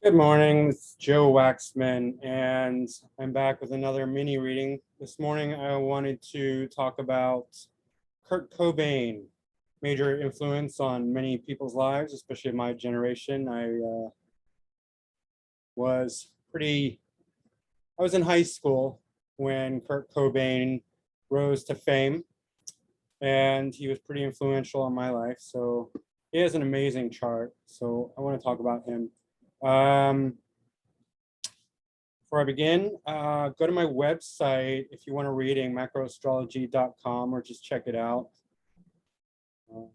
Good morning, it's Joe Waxman, and I'm back with another mini reading. This morning, I wanted to talk about Kurt Cobain, major influence on many people's lives, especially my generation. Was pretty, I was in high school when Kurt Cobain rose to fame, and he was pretty influential on my life. So he has an amazing chart. So I want to talk about him. Before I begin, go to my website if you want a reading, macroastrology.com, or just check it out. Let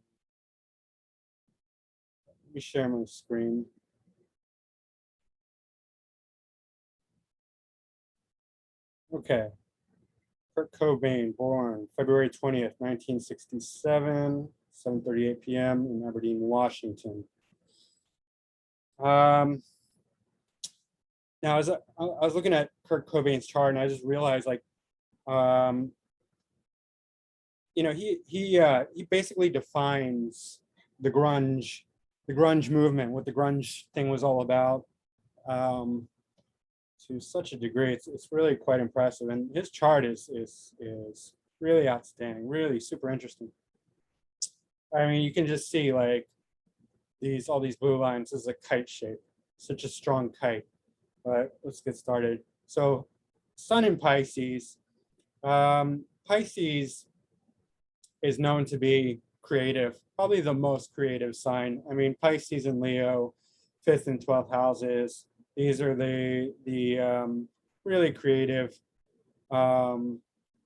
me share my screen. Okay. Kurt Cobain, born February 20th, 1967, 7:38 p.m. in Aberdeen, Washington. Now, as I was looking at Kurt Cobain's chart, and I just realized, like, he basically defines the grunge movement, what the grunge thing was all about, to such a degree. It's really quite impressive, and his chart is really outstanding, really super interesting. I mean, you can just see like all these blue lines. This is a kite shape, such a strong kite. But let's get started. So, Sun in Pisces. Pisces is known to be creative, probably the most creative sign. I mean, Pisces and Leo, 5th and 12th houses. These are the really creative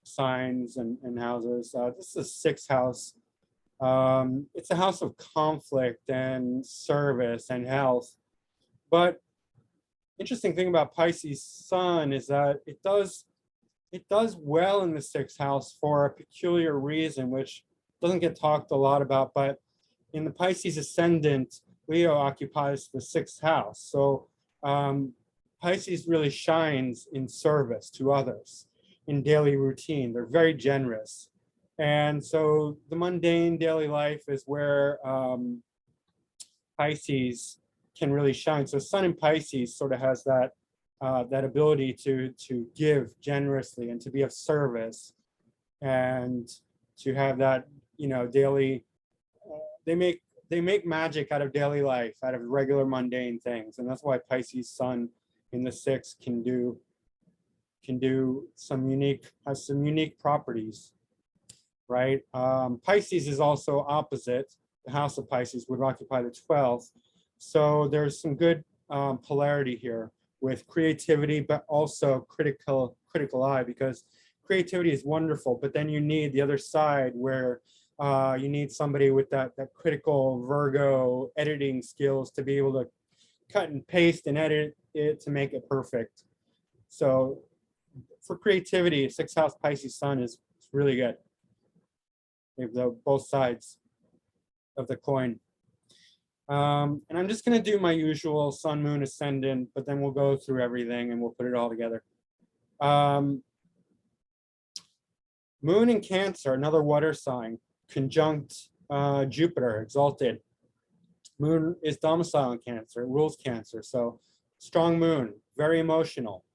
signs and houses. This is 6th house. It's a house of conflict and service and health. But interesting thing about Pisces Sun is that it does well in the 6th house for a peculiar reason, which doesn't get talked a lot about. But in the Pisces ascendant, Leo occupies the 6th house. So Pisces really shines in service to others, in daily routine. They're very generous. And so the mundane daily life is where Pisces can really shine. So Sun in Pisces sort of has that ability to give generously and to be of service, and to have that daily. They make magic out of daily life, out of regular mundane things, and that's why Pisces Sun in the 6th can do some unique properties, right? Pisces is also opposite. The house of Pisces would occupy the 12th. So there's some good polarity here with creativity, but also critical eye, because creativity is wonderful, but then you need the other side where you need somebody with that critical Virgo editing skills to be able to cut and paste and edit it to make it perfect. So for creativity, 6th house Pisces Sun is really good. They have both sides of the coin. And I'm just going to do my usual Sun, Moon, Ascendant, but then we'll go through everything and we'll put it all together. Moon in Cancer, another water sign, conjunct Jupiter, exalted. Moon is domicile in Cancer, it rules Cancer, so strong moon, very emotional.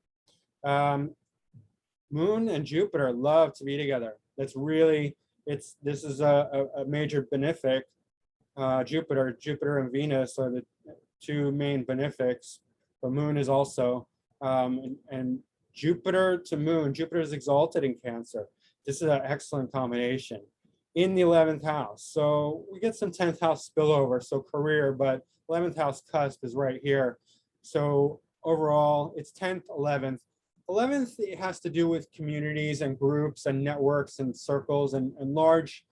Moon and Jupiter love to be together. That's really, this is a major benefic. Jupiter and Venus are the two main benefics, but Moon is also, and Jupiter to Moon. Jupiter is exalted in Cancer. This is an excellent combination in the 11th house. So we get some 10th house spillover, so career, but 11th house cusp is right here. So overall, it's 10th, 11th. 11th, it has to do with communities and groups and networks and circles and large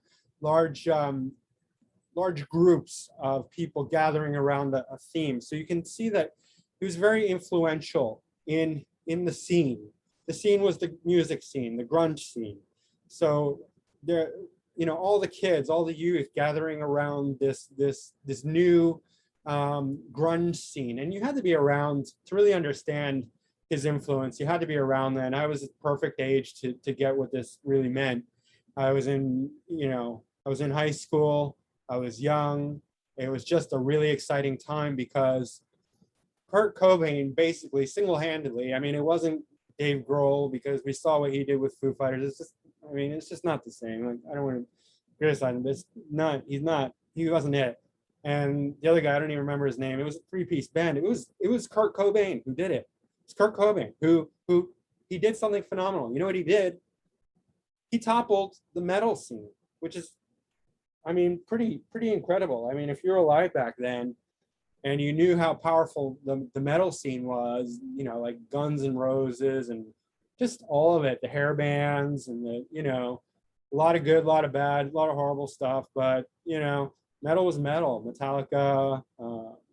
groups of people gathering around a theme. So you can see that he was very influential in the scene. The scene was the music scene, the grunge scene. So there, all the kids, all the youth gathering around this new grunge scene, and you had to be around to really understand his influence. You had to be around then. I was at the perfect age to get what this really meant. I was in high school. I was young. It was just a really exciting time because Kurt Cobain basically single-handedly. I mean, it wasn't Dave Grohl, because we saw what he did with Foo Fighters. It's just, I mean, it's just not the same. Like, I don't want to criticize him, but it's not. He's not. He wasn't it. And the other guy, I don't even remember his name. It was a three-piece band. It was Kurt Cobain who did it. It's Kurt Cobain who he did something phenomenal. You know what he did? He toppled the metal scene, which is, I mean, pretty incredible. I mean, if you're alive back then and you knew how powerful the metal scene was, you know, like Guns N' Roses and just all of it, the hair bands and the, you know, a lot of good, a lot of bad, a lot of horrible stuff, but, you know, metal was metal. Metallica,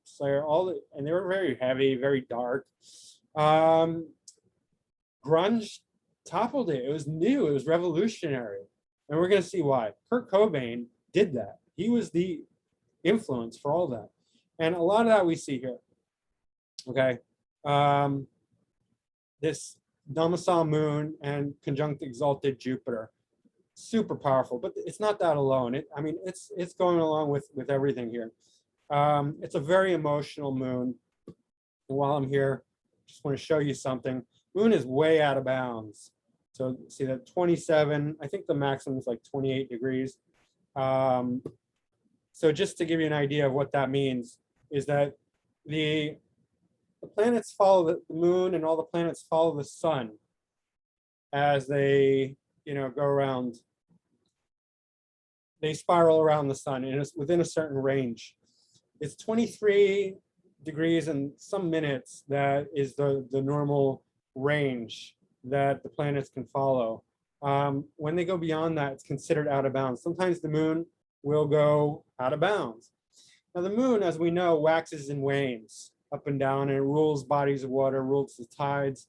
Slayer, and they were very heavy, very dark. Grunge toppled it. It was new, it was revolutionary. And we're going to see why. Kurt Cobain did that. He was the influence for all that. And a lot of that we see here. Okay. This domicile moon and conjunct exalted Jupiter. Super powerful, but it's not that alone. I mean, it's going along with everything here. It's a very emotional moon. And while I'm here, just want to show you something. Moon is way out of bounds. So see that 27, I think the maximum is like 28 degrees. So just to give you an idea of what that means is that the planets follow the moon, and all the planets follow the sun as they, you know, go around. They spiral around the sun, and it's within a certain range. It's 23 degrees and some minutes. That is the normal range that the planets can follow. When they go beyond that, it's considered out of bounds. Sometimes the moon will go out of bounds. Now the moon, as we know, waxes and wanes up and down, and it rules bodies of water, rules the tides,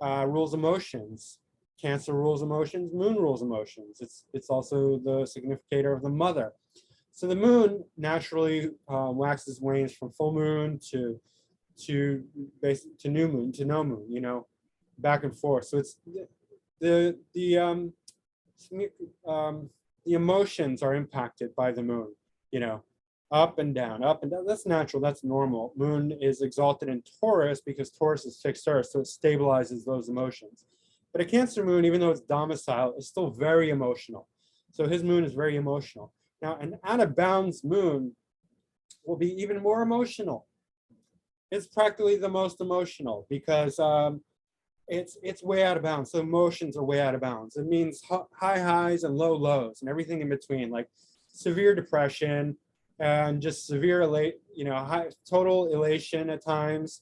rules emotions. Cancer rules emotions, moon rules emotions. It's also the significator of the mother. So the moon naturally waxes, wanes from full moon to new moon to no moon, you know, back and forth. So it's the emotions are impacted by the moon, you know, up and down, up and down. That's natural, that's normal. Moon is exalted in Taurus because Taurus is fixed earth, so it stabilizes those emotions. But a Cancer moon, even though it's domicile, is still very emotional. So his moon is very emotional. Now, an out of bounds moon will be even more emotional. It's practically the most emotional because it's way out of bounds. So emotions are way out of bounds. It means high highs and low lows and everything in between, like severe depression and just severe total elation at times,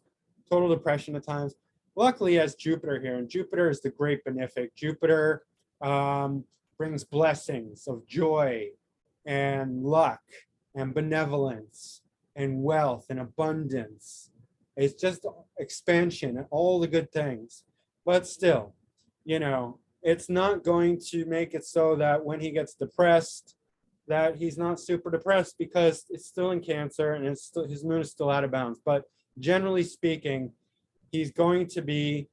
total depression at times. Luckily, as Jupiter here, and Jupiter is the great benefic. Jupiter brings blessings of joy and luck and benevolence and wealth and abundance. It's just expansion and all the good things. But still, you know, it's not going to make it so that when he gets depressed, that he's not super depressed, because it's still in Cancer and it's still, his moon is still out of bounds. But generally speaking, he's going to be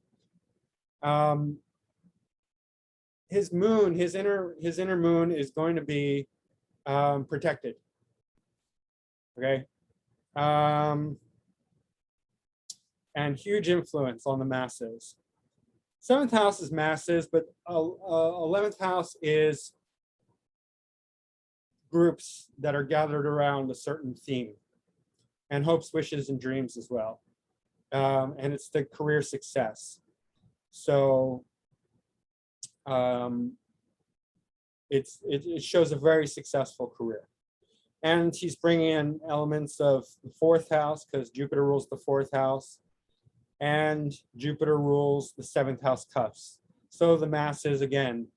his moon, his inner moon is going to be protected. Okay. And huge influence on the masses. 7th house is masses, but 11th house is groups that are gathered around a certain theme, and hopes, wishes, and dreams as well. And it's the career success. So it shows a very successful career. And he's bringing in elements of the 4th house, because Jupiter rules the 4th house, and Jupiter rules the 7th house cuffs. So the masses, again,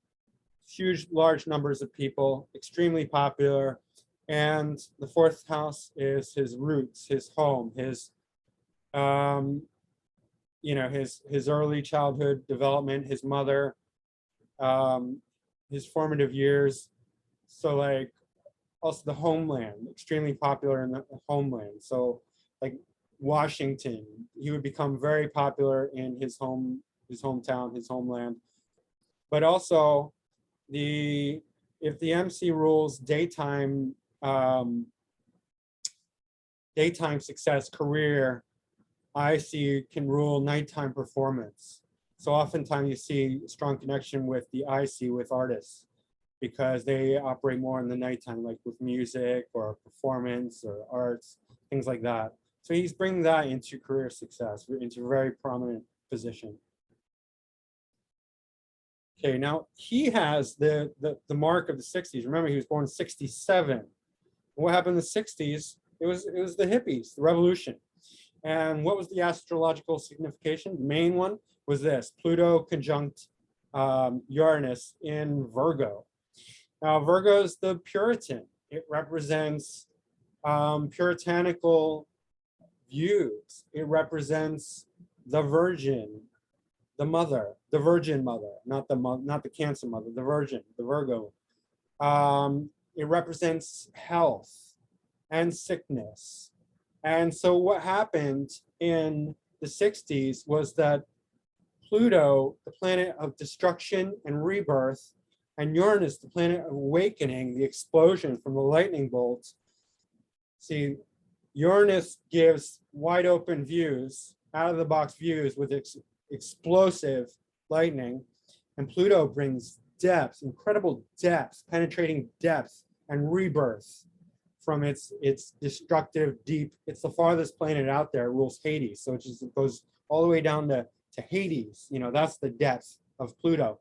huge, large numbers of people, extremely popular. And the 4th house is his roots, his home, his his early childhood development, his mother, his formative years. So like also the homeland, extremely popular in the homeland. So like Washington, he would become very popular in his hometown, his homeland. But also if the MC rules daytime success, career, IC can rule nighttime performance. So oftentimes you see a strong connection with the IC with artists because they operate more in the nighttime, like with music or performance or arts, things like that. So he's bringing that into career success, into a very prominent position. Okay, now he has the mark of the 60s. Remember, he was born in 67. What happened in the 60s? It was the hippies, the revolution. And what was the astrological signification? The main one was this: Pluto conjunct Uranus in Virgo. Now, Virgo is the Puritan. It represents puritanical views. It represents the Virgin, the mother, the Virgin mother, not the Cancer mother, the Virgin, the Virgo. It represents health and sickness. And so what happened in the 60s was that Pluto, the planet of destruction and rebirth, and Uranus, the planet of awakening, the explosion from the lightning bolts. See, Uranus gives wide open views, out of the box views with explosive lightning, and Pluto brings depth, incredible depth, penetrating depth and rebirth from its destructive deep. It's the farthest planet out there. It rules Hades, so it just goes all the way down to Hades. You know, that's the depth of Pluto.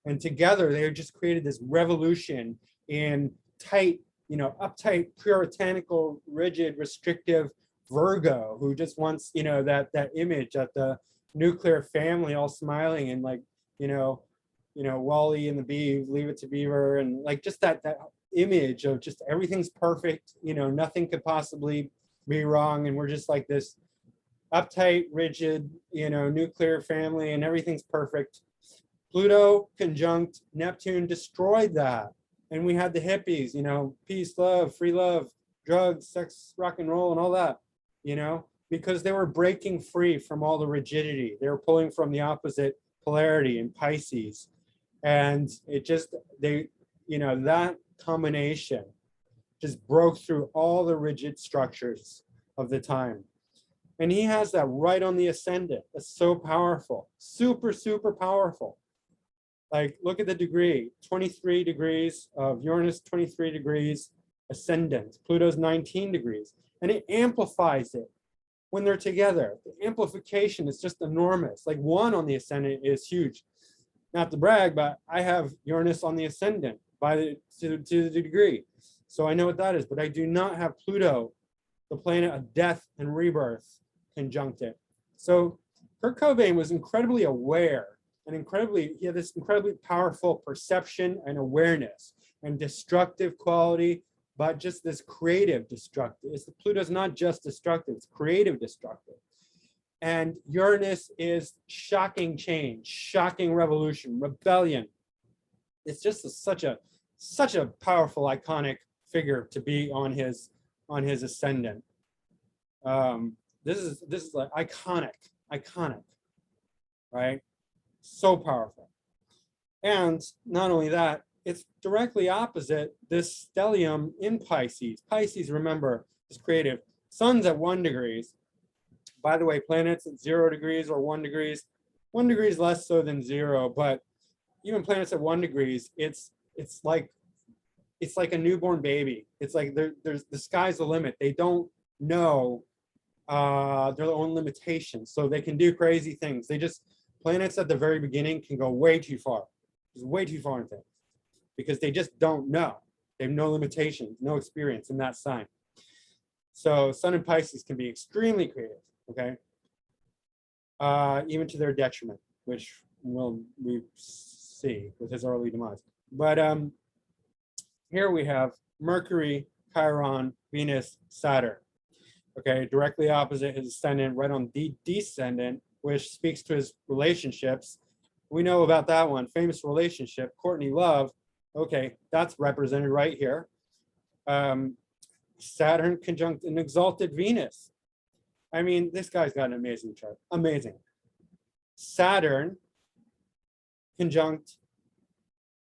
And together they just created this revolution in tight, you know, uptight, puritanical, rigid, restrictive Virgo, who just wants, you know, that image of the nuclear family all smiling and like, you know, Wally and the Bee, Leave It to Beaver, and like just that image of just everything's perfect, you know, nothing could possibly be wrong, and we're just like this uptight, rigid, you know, nuclear family, and everything's perfect. Pluto conjunct Neptune destroyed that, and we had the hippies, you know, peace, love, free love, drugs, sex, rock and roll, and all that, you know, because they were breaking free from all the rigidity. They were pulling from the opposite polarity in Pisces, and it just, they, you know, that combination just broke through all the rigid structures of the time. And he has that right on the ascendant. That's so powerful, super, super powerful. Like, look at the degree, 23 degrees of Uranus, 23 degrees ascendant. Pluto's 19 degrees, and it amplifies it when they're together. The amplification is just enormous. Like, one on the ascendant is huge. Not to brag, but I have Uranus on the ascendant to the degree. So I know what that is, but I do not have Pluto, the planet of death and rebirth, conjunct it. So Kurt Cobain was incredibly aware and he had this incredibly powerful perception and awareness and destructive quality, but just this creative destructive. Pluto's not just destructive, it's creative destructive. And Uranus is shocking change, shocking revolution, rebellion. It's just such a powerful, iconic figure to be on his ascendant. This is like iconic, right? So powerful. And not only that, it's directly opposite this stellium in Pisces. Pisces, remember, is creative. Sun's at 1 degree. By the way, planets at 0 degrees or 1 degree. 1 degree is less so than 0, but even planets at 1 degree, it's like a newborn baby. It's like there's the sky's the limit. They don't know their own limitations, so they can do crazy things. Planets at the very beginning can go way too far, just way too far in things, because they just don't know. They have no limitations, no experience in that sign. So Sun and Pisces can be extremely creative, okay? Even to their detriment, which we see with his early demise. But here we have Mercury, Chiron, Venus, Saturn. Okay, directly opposite his ascendant, right on the descendant, which speaks to his relationships. We know about that one, famous relationship, Courtney Love. Okay, that's represented right here. Saturn conjunct an exalted Venus. I mean, this guy's got an amazing chart, amazing. Saturn conjunct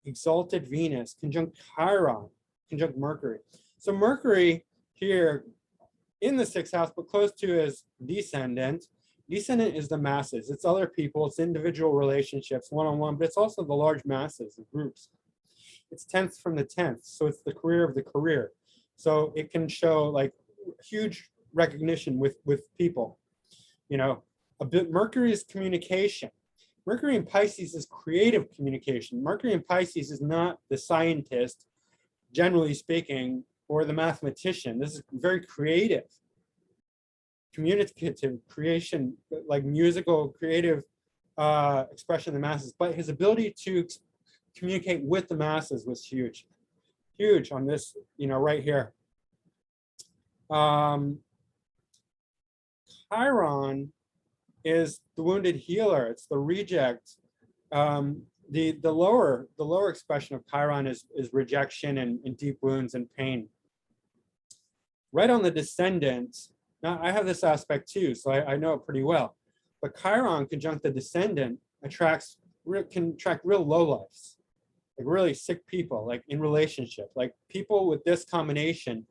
exalted Venus, conjunct Chiron, conjunct Mercury. So Mercury here in the 6th house, but close to his descendant, Descendant is the masses. It's other people, it's individual relationships, one-on-one, but it's also the large masses of groups. It's 10th from the 10th, so it's the career of the career. So it can show like huge recognition with people. You know, a bit. Mercury is communication. Mercury in Pisces is creative communication. Mercury in Pisces is not the scientist, generally speaking, or the mathematician. This is very creative, communicative creation, like musical, creative expression of the masses. But his ability to communicate with the masses was huge, huge on this, you know, right here. Chiron is the wounded healer. It's the reject. The lower expression of Chiron is rejection and deep wounds and pain. Right on the descendant. Now I have this aspect too, so I know it pretty well. But Chiron conjunct the descendant can attract real lowlifes, like really sick people, like in relationship, like people with this combination.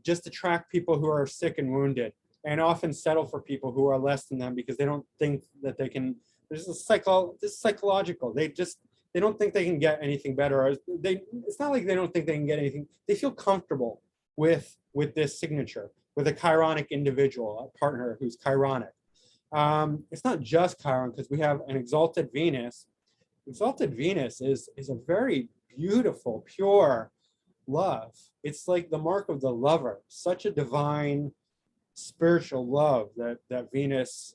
Just attract people who are sick and wounded, and often settle for people who are less than them because they don't think that they can. There's this psychological. They don't think they can get anything better. Or it's not like they don't think they can get anything. They feel comfortable with this signature, with a chironic individual, a partner who's chironic. It's not just Chiron, because we have an exalted Venus. Exalted Venus is a very beautiful, pure love. It's like the mark of the lover, such a divine spiritual love that Venus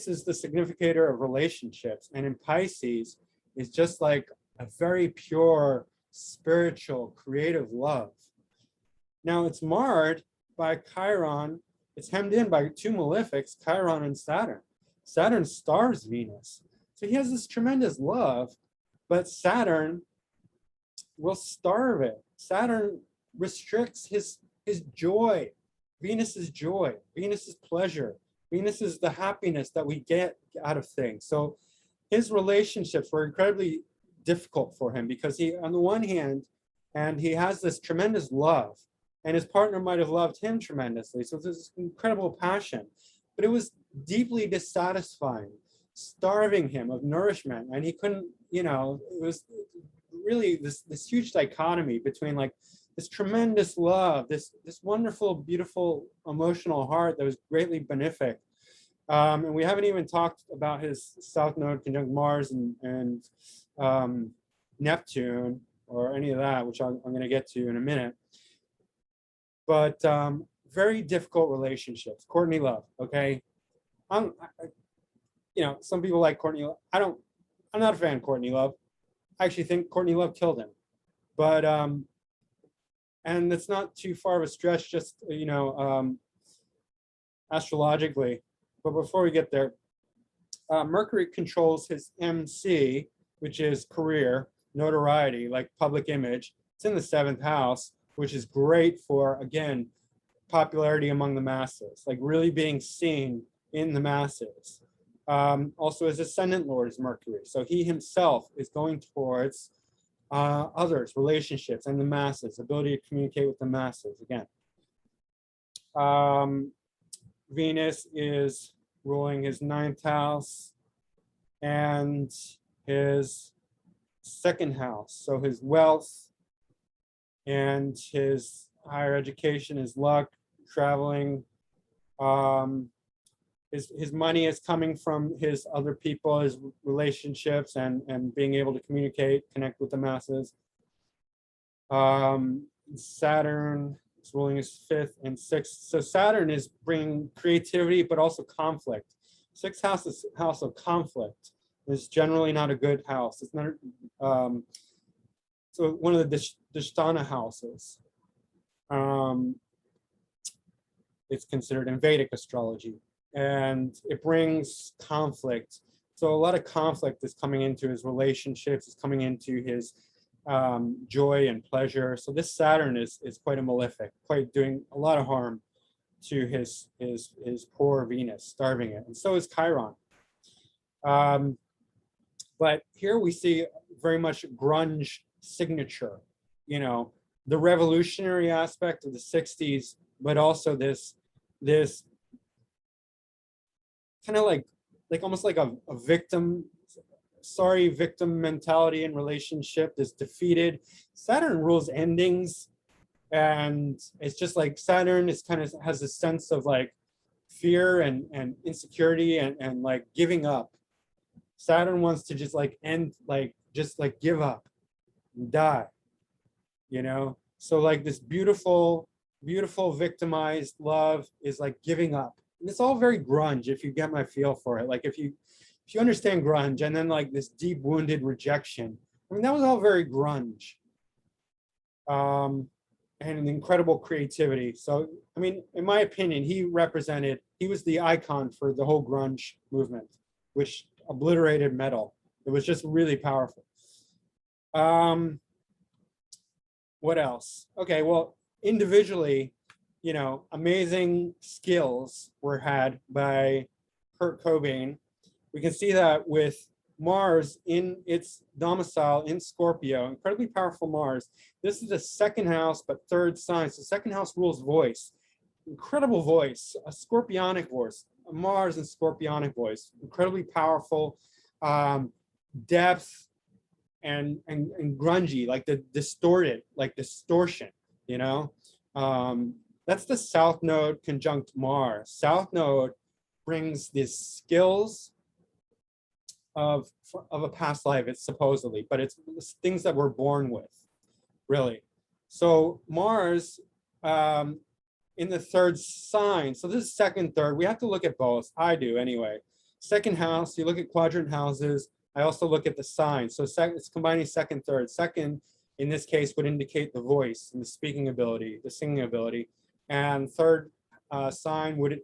is the significator of relationships, and in Pisces is just like a very pure spiritual creative love. Now it's marred by Chiron. It's hemmed in by two malefics, Chiron and Saturn. Saturn starves Venus, so he has this tremendous love, but Saturn will starve it. Saturn restricts his joy, Venus's joy, Venus's pleasure. Venus is the happiness that we get out of things. So his relationships were incredibly difficult for him because he, on the one hand, and he has this tremendous love, and his partner might have loved him tremendously. So there's this incredible passion, but it was deeply dissatisfying, starving him of nourishment, and he couldn't, you know, it was really this huge dichotomy between like this tremendous love, this wonderful, beautiful, emotional heart that was greatly benefic. And we haven't even talked about his South Node conjunct Mars and Neptune or any of that, which I'm going to get to in a minute. But very difficult relationships. Courtney Love, okay? You know, some people like Courtney Love. I'm not a fan of Courtney Love. I actually think Courtney Love killed him. But and it's not too far of a stretch, just, you know, astrologically. But before we get there, Mercury controls his MC, which is career, notoriety, like public image. It's in the 7th house, which is great for, again, popularity among the masses, like really being seen in the masses. Also, his ascendant lord is Mercury. So he himself is going towards others, relationships, and the masses, ability to communicate with the masses, again. Venus is ruling his 9th house and his 2nd house. So his wealth and his higher education, his luck, traveling. His money is coming from his other people, his relationships, and being able to communicate, connect with the masses. Saturn is ruling his 5th and 6th. So Saturn is bringing creativity, but also conflict. 6th house is house of conflict. It's generally not a good house. It's not. So one of the Dhisthana houses. It's considered in Vedic astrology, and it brings conflict. So a lot of conflict is coming into his relationships, is coming into his joy and pleasure. So this Saturn is quite a malefic, quite doing a lot of harm to his poor Venus, starving it, and so is Chiron. But here we see very much grunge signature, you know, the revolutionary aspect of the 60s, but also this kind of like almost like a victim, sorry, victim mentality in relationship, this defeated. Saturn rules endings, and it's just like Saturn is kind of has a sense of like fear and insecurity and like giving up. Saturn wants to just like end, like just like give up and die, you know? So like this beautiful, beautiful victimized love is like giving up. And it's all very grunge if you get my feel for it. Like if you understand grunge, and then like this deep wounded rejection. I mean, that was all very grunge. And an incredible creativity. So, I mean, in my opinion, he was the icon for the whole grunge movement, which obliterated metal. It was just really powerful. What else? Okay, well, individually, you know, amazing skills were had by Kurt Cobain. We can see that with Mars in its domicile in Scorpio, incredibly powerful Mars. This is the second house, but third sign. So second house rules voice, incredible voice, a scorpionic voice, a Mars and scorpionic voice, incredibly powerful, depth and grungy, like the distorted, like distortion, you know? That's the South Node conjunct Mars. South Node brings these skills of a past life, it's supposedly, but it's things that we're born with, really. So Mars in the third sign, so this is second, third, we have to look at both, I do anyway. Second house, you look at quadrant houses, I also look at the sign. So it's combining second, third. Second, in this case, would indicate the voice and the speaking ability, the singing ability. And third sign would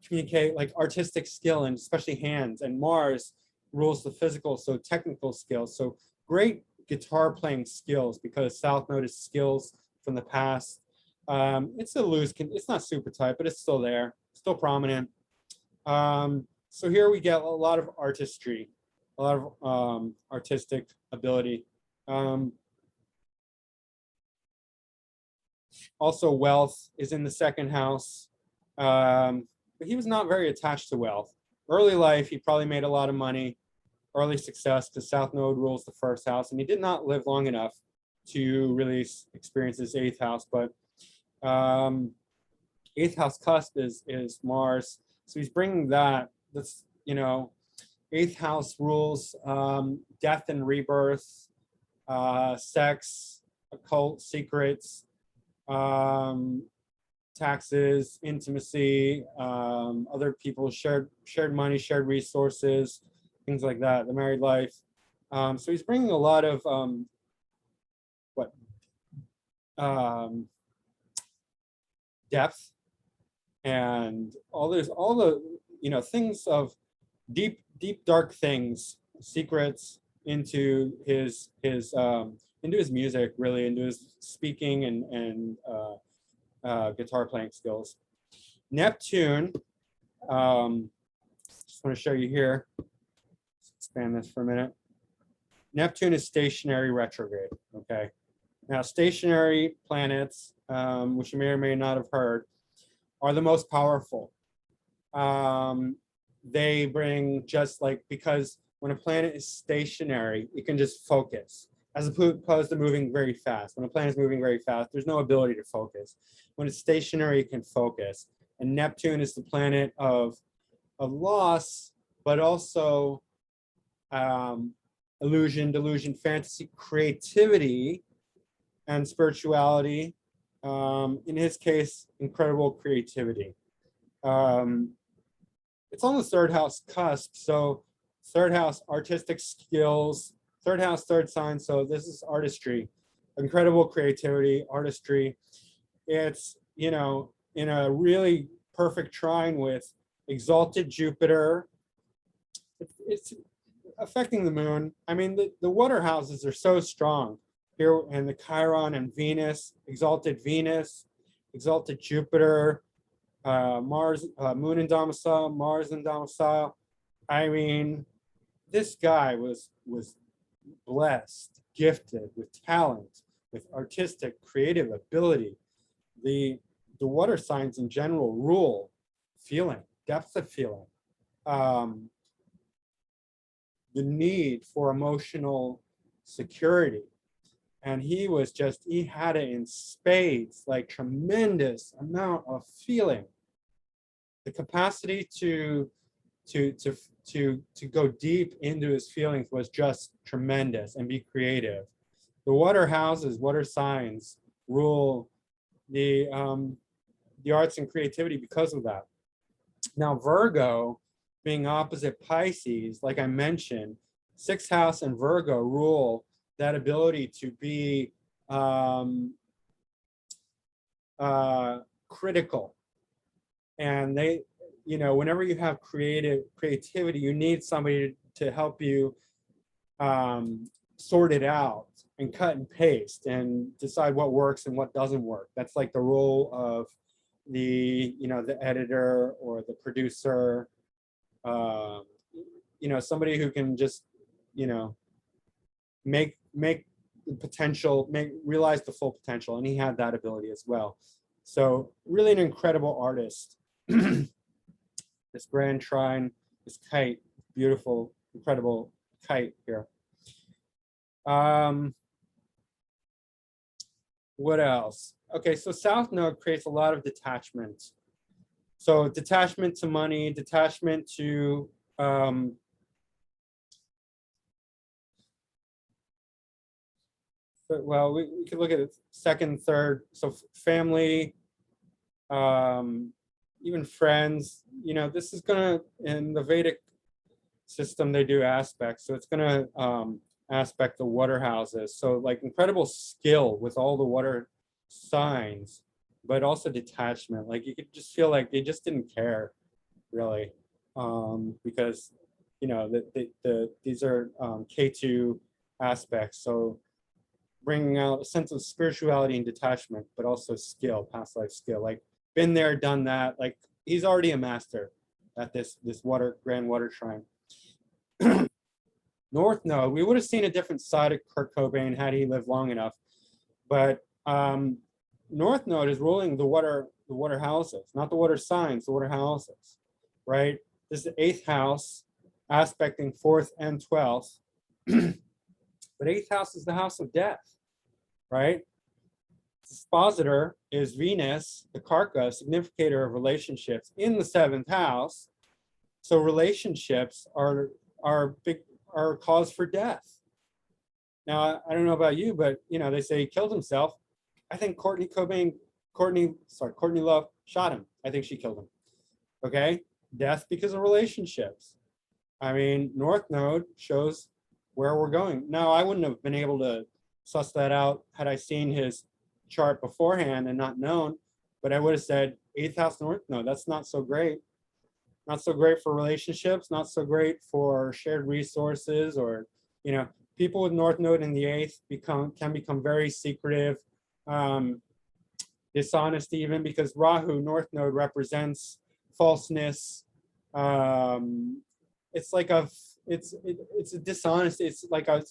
communicate like artistic skill and especially hands. And Mars rules the physical, so technical skills. So great guitar playing skills, because South Node is skills from the past. It's a loose, it's not super tight, but it's still there, still prominent. So here we get a lot of artistry, a lot of artistic ability. Also, wealth is in the second house. But he was not very attached to wealth. Early life, he probably made a lot of money, early success, because South Node rules the first house, and he did not live long enough to really experience his eighth house. But eighth house cusp is Mars, so he's bringing that. That's, you know, eighth house rules death and rebirth, sex, occult secrets, taxes, intimacy, other people, shared money, shared resources, things like that, the married life. So he's bringing a lot of depth and all the, you know, things of deep dark things, secrets into his music, really, into his speaking and guitar playing skills. Neptune, just want to show you here. Let's expand this for a minute. Neptune is stationary retrograde, okay? Now, stationary planets, which you may or may not have heard, are the most powerful. They bring just like, because when a planet is stationary, it can just focus, as opposed to moving very fast. When a planet is moving very fast, there's no ability to focus. When it's stationary, it can focus. And Neptune is the planet of loss, but also illusion, delusion, fantasy, creativity, and spirituality. In his case, incredible creativity. It's on the third house cusp, so third house artistic skills, third house, third sign, so this is artistry, incredible creativity, artistry. It's, you know, in a really perfect trine with exalted Jupiter. It's affecting the moon. I mean, the water houses are so strong here, and the Chiron and Venus, exalted Jupiter, Mars, moon in domicile, Mars in domicile. I mean, this guy was blessed, gifted with talent, with artistic, creative ability. The water signs in general rule feeling. depth of feeling, um, the need for emotional security. And he had it in spades, like tremendous amount of feeling, the capacity to go deep into his feelings was just tremendous, and be creative. The water houses, water signs rule the arts and creativity because of that. Now, Virgo being opposite Pisces, like I mentioned, sixth house and Virgo rule that ability to be critical. And they, whenever you have creativity, you need somebody to help you sort it out and cut and paste and decide what works and what doesn't work. That's like the role of the editor or the producer, somebody who can just make the potential, realize the full potential. And he had that ability as well. So really an incredible artist. This grand trine, this kite, beautiful, incredible kite here. What else? Okay, so South Node creates a lot of detachment. So detachment to money, detachment to well, we could look at it second, third, so family, even friends. This is gonna, in the Vedic system, they do aspects, so it's gonna aspect the water houses. So like incredible skill with all the water signs, but also detachment. Like you could just feel like they just didn't care really, because these are K2 aspects. So bringing out a sense of spirituality and detachment, but also skill, past life skill. Like been there, done that. Like he's already a master at this grand water shrine. North Node, we would have seen a different side of Kurt Cobain had he lived long enough. But North Node is ruling the water houses, not the water signs, the water houses, right? This is the 8th house, aspecting 4th and 12th. But 8th house is the house of death, right? Dispositor is Venus, the Karka, significator of relationships in the 7th house. So relationships are a cause for death. Now, I don't know about you, but they say he killed himself. I think Courtney Love shot him. I think she killed him. Okay? Death because of relationships. I mean, North Node shows where we're going. Now, I wouldn't have been able to suss that out had I seen his chart beforehand and not known, but I would have said 8th house North Node. That's not so great. Not so great for relationships, not so great for shared resources, or, people with North Node in the 8th can become very secretive, dishonest even, because Rahu, North Node, represents falseness. It's like it's a dishonesty. It's like a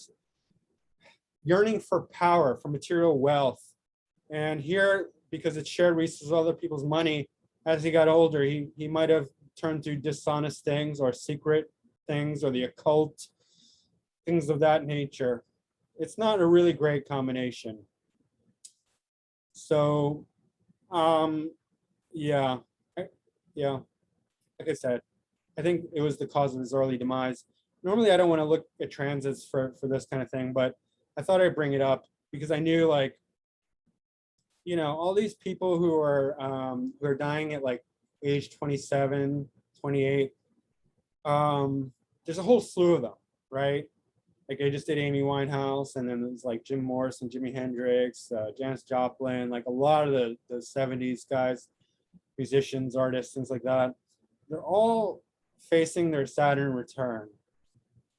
yearning for power, for material wealth. And here, because it's shared resources with other people's money, as he got older, he might have turned to dishonest things or secret things or the occult, things of that nature. It's not a really great combination. So, yeah, like I said, I think it was the cause of his early demise. Normally, I don't want to look at transits for this kind of thing, but I thought I'd bring it up because I knew, like, all these people who are dying at like age 27, 28, there's a whole slew of them, right? Like I just did Amy Winehouse, and then there's like Jim Morrison, Jimi Hendrix, Janis Joplin, like a lot of the 70s guys, musicians, artists, things like that. They're all facing their Saturn return.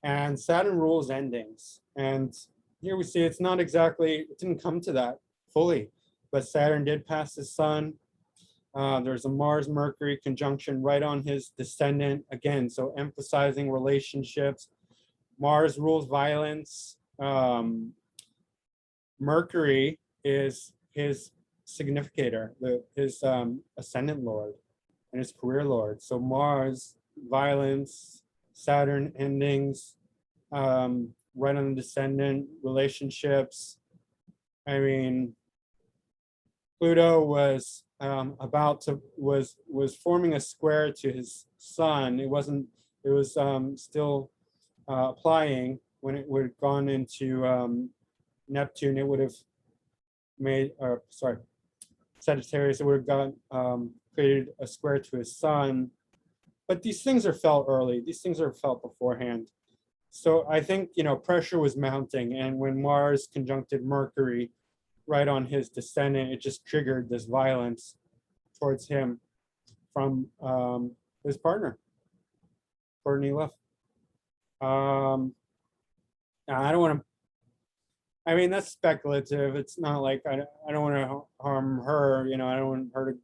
And Saturn rules endings. And here we see it's not exactly, it didn't come to that fully, but Saturn did pass his sun. There's a Mars-Mercury conjunction right on his descendant, again, so emphasizing relationships. Mars rules violence. Mercury is his significator, his ascendant lord. and his career lord. So Mars, violence, Saturn, endings, right on the descendant, relationships. I mean, Pluto was was forming a square to his sun. It wasn't. It was still applying. When it would have gone into Neptune, it would have made, or sorry, Sagittarius, it would have gone created a square to his sun. But these things are felt early. These things are felt beforehand. So I think, you know, pressure was mounting, and when Mars conjuncted Mercury right on his descendant, it just triggered this violence towards him from his partner, Courtney Love. I don't want to. I mean, that's speculative. It's not like I don't want to harm her. You know, I don't want her to,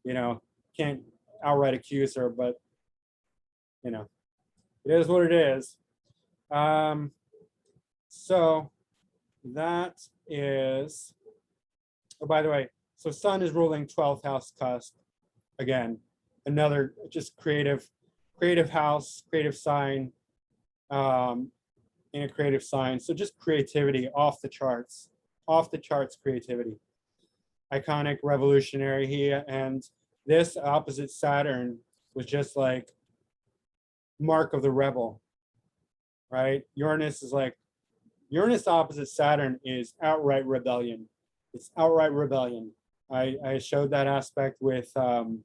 you know, can't outright accuse her, but you know, it is what it is. So that is, oh, by the way, so Sun is ruling 12th house cusp. Again, another just creative house, creative sign, in a creative sign. So just creativity off the charts creativity. Iconic, revolutionary here. And this opposite Saturn was just like mark of the rebel, right? Uranus is like, Uranus opposite Saturn is outright rebellion. It's outright rebellion. I showed that aspect with Aleister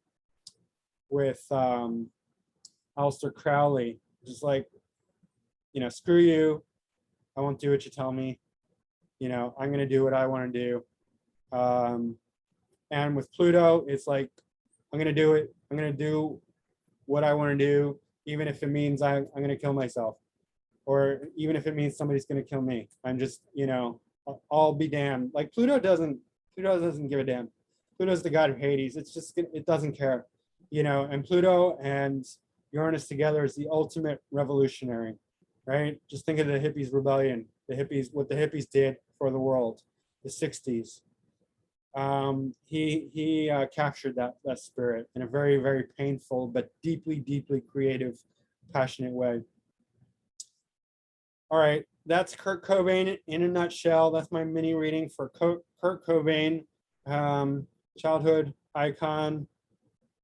Crowley, just like, you know, screw you, I won't do what you tell me, you know, I'm going to do what I want to do. And with Pluto, it's like, I'm going to do it. I'm going to do what I want to do, even if it means I'm going to kill myself, or even if it means somebody's going to kill me. I'm just, you know, I'll be damned. Like Pluto doesn't give a damn. Pluto's the god of Hades. It's just, it doesn't care, you know, and Pluto and Uranus together is the ultimate revolutionary, right? Just think of the hippies rebellion, the hippies, what the hippies did for the world, the 60s. He captured that spirit in a very, very painful, but deeply, deeply creative, passionate way. All right, that's Kurt Cobain in a nutshell. That's my mini reading for Kurt Cobain, childhood icon,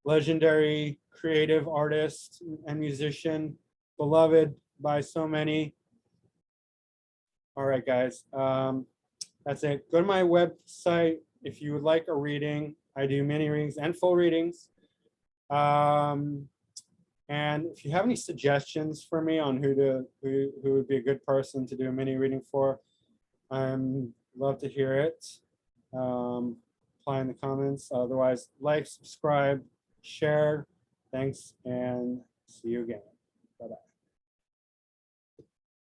legendary creative artist and musician, beloved by so many. All right, guys, that's it. Go to my website if you would like a reading. I do mini readings and full readings. And if you have any suggestions for me on who would be a good person to do a mini reading for, I'm love to hear it. Apply in the comments. Otherwise, like, subscribe, share. Thanks, and see you again. Bye-bye.